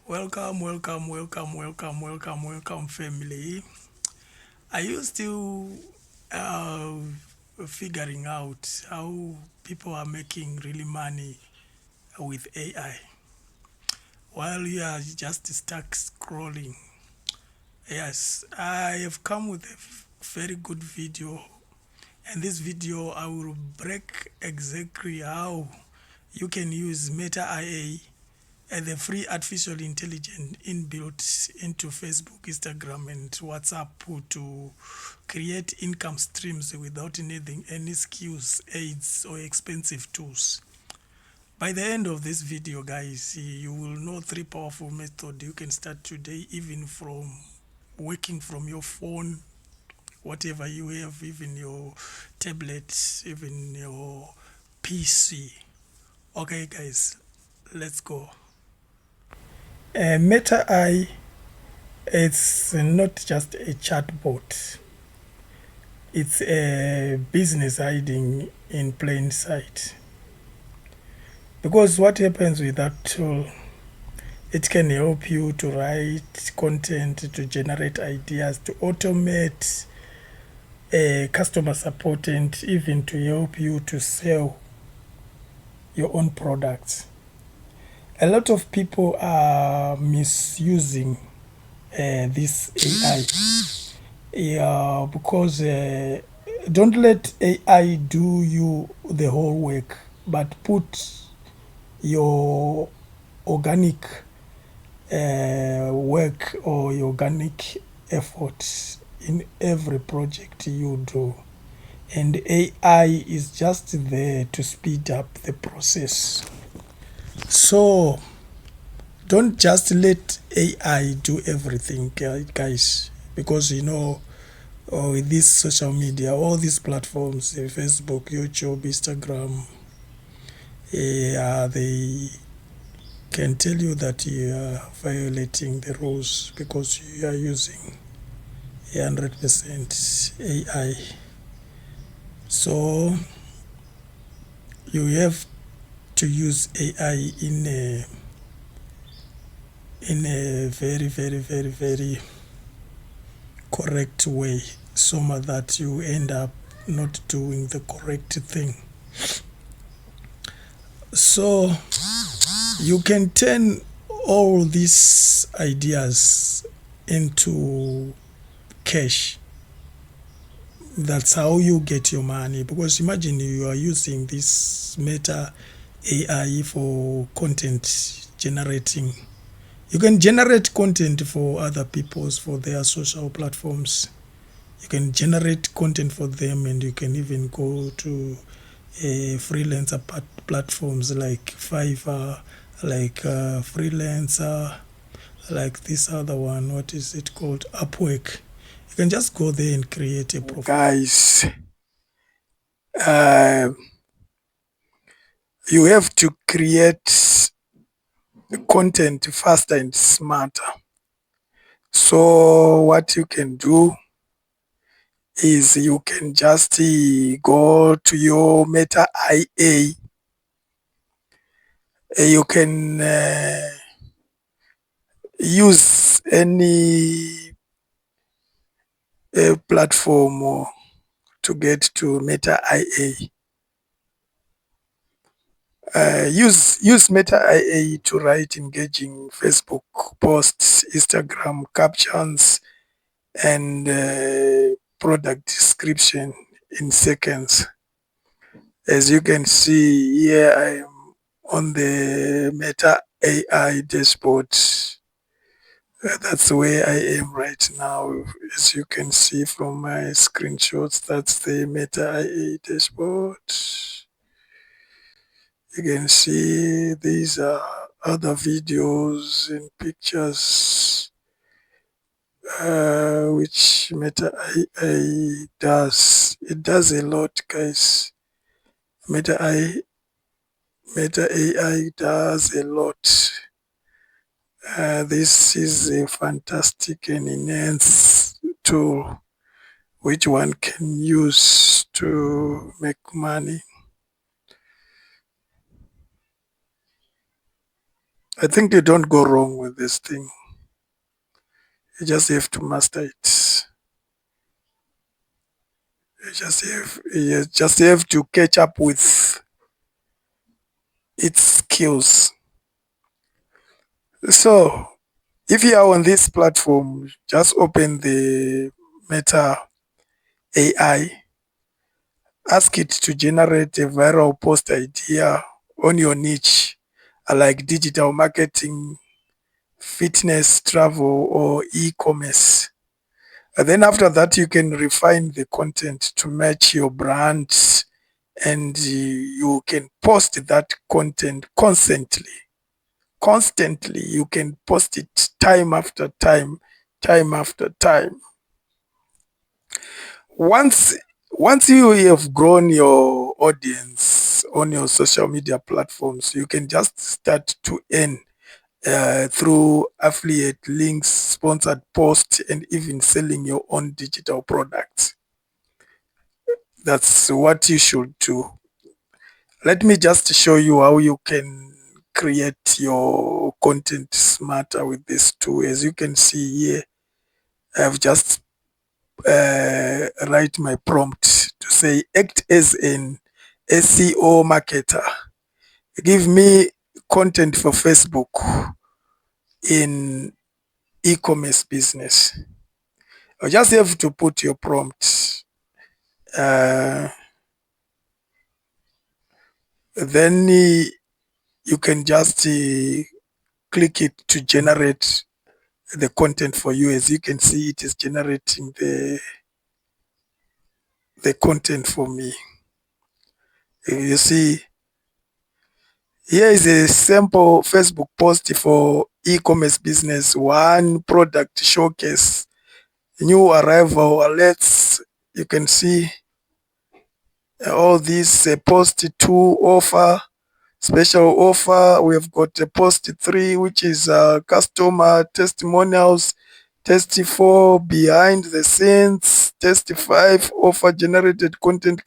Welcome, family. Are you still uh, figuring out how people are making really money with AI while you are just stuck scrolling? Yes, I have come with a very good video, and this video I will break exactly how you can use Meta IA and the free artificial intelligence inbuilt into Facebook, Instagram, and WhatsApp to create income streams without needing any skills, aids, or expensive tools. By the end of this video, guys, you will know three powerful methods you can start today, even from working from your phone, whatever you have, even your tablet, even your PC. Okay, guys, let's go. Meta AI, it's not just a chatbot. It's a business hiding in plain sight. Because what happens with that tool, it can help you to write content, to generate ideas, to automate customer support, and even to help you to sell your own products. A lot of people are misusing this AI. Yeah, because don't let AI do you the whole work, but put your organic work or your organic effort in every project you do. And AI is just there to speed up the process. So don't just let AI do everything, guys, because with this social media, all these platforms, Facebook, YouTube, Instagram, they can tell you that you are violating the rules because you are using 100% AI. So you have to use AI in a very, very, very, very correct way, so much that you end up not doing the correct thing. So you can turn all these ideas into cash. That's how you get your money. Because imagine you are using this Meta AI for content generating. You can generate content for other people's, for their social platforms. You can generate content for them, and you can even go to freelancer platforms like Fiverr, like freelancer, like this other one. What is it called? Upwork. You can just go there and create a profile. Guys, uh, you have to create content faster and smarter. So what you can do is you can just go to your Meta IA. You can use any platform to get to Meta IA. Use Meta IA to write engaging Facebook posts, Instagram captions, and product description in seconds. As you can see here, I am on the Meta AI dashboard. That's where I am right now. As you can see from my screenshots, that's the Meta IA dashboard. You can see these are other videos and pictures which Meta AI does. It does a lot, guys. Meta AI does a lot. This is a fantastic and enhanced tool which one can use to make money. I think you don't go wrong with this thing. You just have to master it. You just have to catch up with its skills. So if you are on this platform, just open the Meta AI, ask it to generate a viral post idea on your niche, like digital marketing, fitness, travel, or e-commerce. And then after that, you can refine the content to match your brand, and you can post that content constantly. Constantly, you can post it time after time, time after time. Once once you have grown your audience on your social media platforms, you can just start to earn through affiliate links, sponsored posts, and even selling your own digital products. That's what you should do. Let me just show you how you can create your content smarter with this tool. As you can see here, I've just write my prompt to say act as an SEO marketer. Give me content for Facebook in e-commerce business. You just have to put your prompt. Uh, then you can just click it to generate the content for you. As you can see, it is generating the content for me. You see, here is a sample Facebook post for e-commerce business. One product showcase, new arrival alerts. You can see all these post two offer, special offer. We have got a post three, which is customer testimonials. Test four, behind the scenes. Test five, offer generated content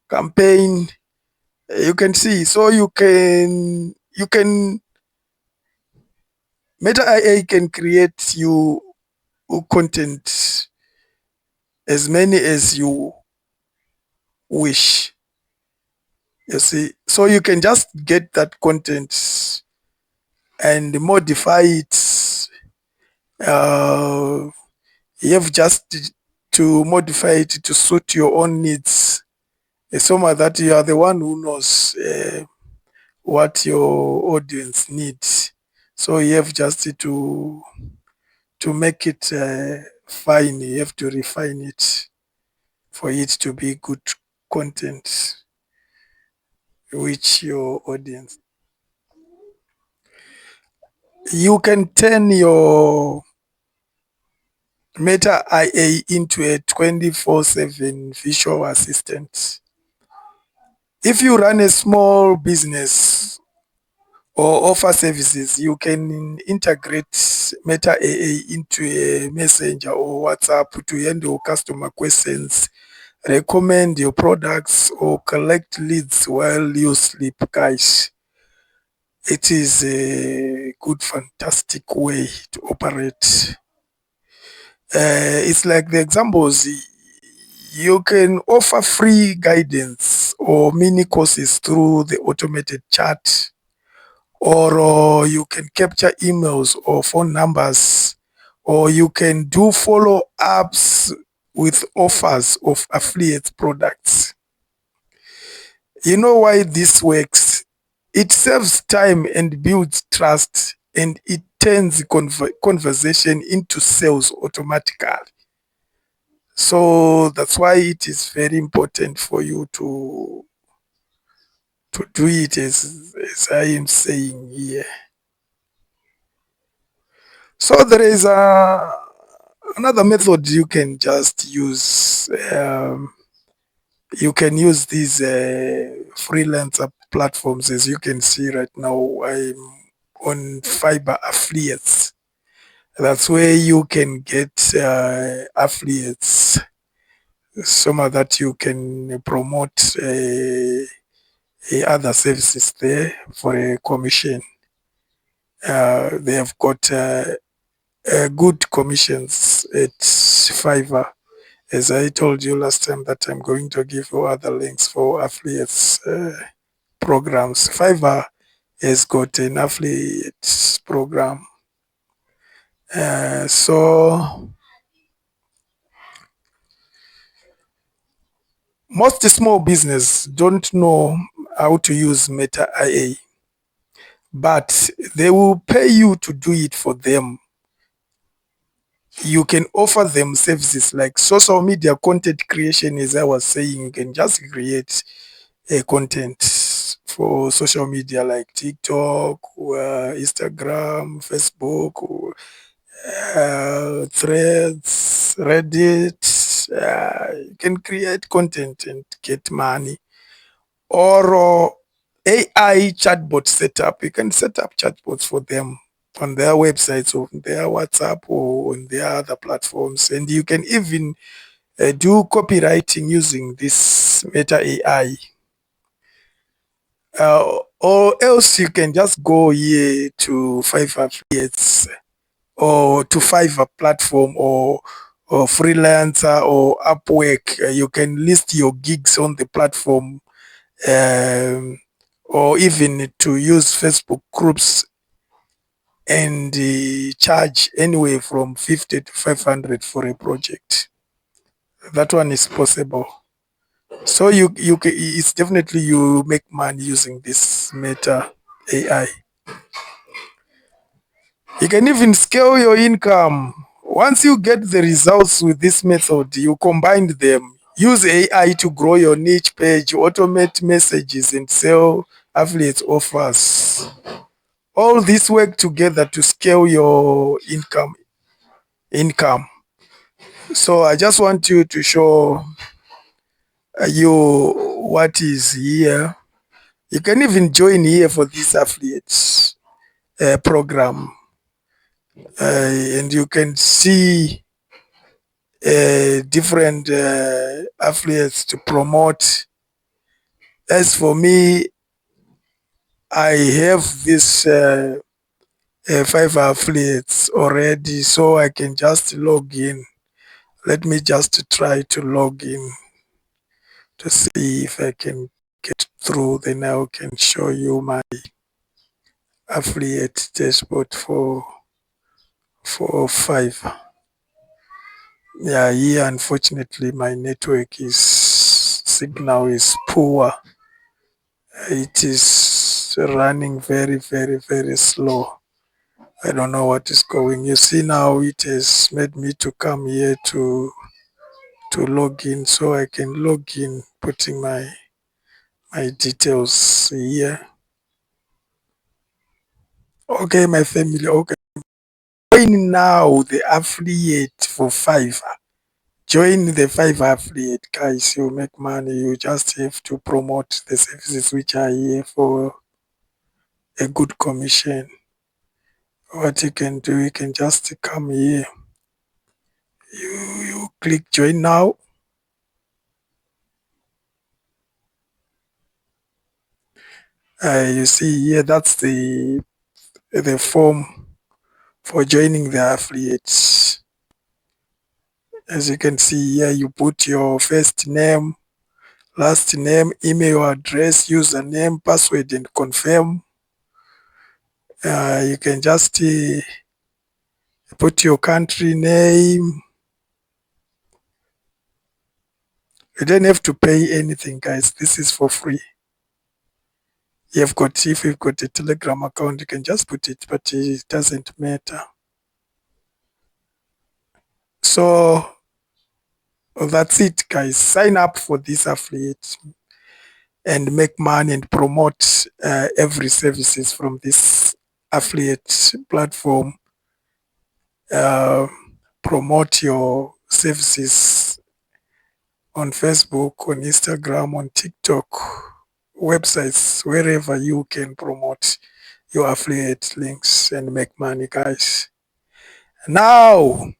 campaign. You can see, so you can Meta AI can create you content as many as you wish. You see, so you can just get that content and modify it. Uh, you have just to modify it to suit your own needs. So much that you are the one who knows what your audience needs. So you have just to make it fine. You have to refine it for it to be good content which your audience. You can turn your Meta IA into a 24/7 visual assistant. If you run a small business or offer services, you can integrate Meta AA into a messenger or WhatsApp to handle customer questions, recommend your products, or collect leads while you sleep, guys. It is a good, fantastic way to operate. It's like the examples. You can offer free guidance or mini courses through the automated chat, or you can capture emails or phone numbers, or you can do follow ups with offers of affiliate products. You know why this works? It saves time and builds trust, and it turns conversation into sales automatically. So that's why it is very important for you to do it as I am saying here. So there is another method you can just use. You can use these freelancer platforms. As you can see right now, I'm on Fiber Affiliates. That's where you can get affiliates, so that you can promote other services there for a commission. They have got good commissions at Fiverr. As I told you last time that I'm going to give you other links for affiliates programs. Fiverr has got an affiliate program. So most small business don't know how to use Meta IA, but they will pay you to do it for them. You can offer them services like social media content creation. As I was saying, you can just create a content for social media like TikTok, Instagram, Facebook, Threads, Reddit. You can create content and get money. Or AI chatbot setup. You can set up chatbots for them on their websites or on their WhatsApp or on their other platforms. And you can even do copywriting using this Meta AI. Or else you can just go here to Fiverr Affiliates or to Fiverr platform or freelancer or Upwork. You can list your gigs on the platform, um, or even to use Facebook groups and charge anywhere from 50 to 500 for a project. That one is possible. So it's definitely you make money using this Meta AI. You can even scale your income. Once you get the results with this method, you combine them. Use AI to grow your niche page, automate messages, and sell affiliate offers. All this work together to scale your income. So I just want you to show you what is here. You can even join here for this affiliate program, and you can see different affiliates to promote. As for me, I have this five affiliates already, so I can just log in. Let me just try to log in to see if I can get through. Then I can show you my affiliate dashboard for five. Yeah, here unfortunately my network is signal is poor. It is running very, very, very slow. I don't know what is going. You see now it has made me to come here to log in, so I can log in putting my details here. Okay, my family. Okay, join now the affiliate for Fiverr. Join the Fiverr affiliate, guys. You make money. You just have to promote the services which are here for a good commission. What you can do, you can just come here. You click join now. You see here, that's the form for joining the affiliates. As you can see here, you put your first name, last name, email address, username, password, and confirm. You can just put your country name. You don't have to pay anything, guys. This is for free. If you've got a Telegram account, you can just put it, but it doesn't matter. So that's it, guys. Sign up for this affiliate and make money and promote every services from this affiliate platform. Uh, Promote your services on Facebook, on Instagram, on TikTok, websites, wherever you can promote your affiliate links and make money, guys. Now,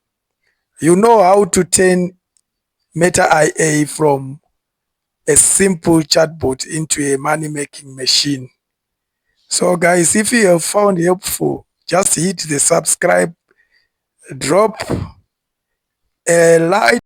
you know how to turn Meta IA from a simple chatbot into a money-making machine. So guys, if you have found helpful, just hit the subscribe, drop a like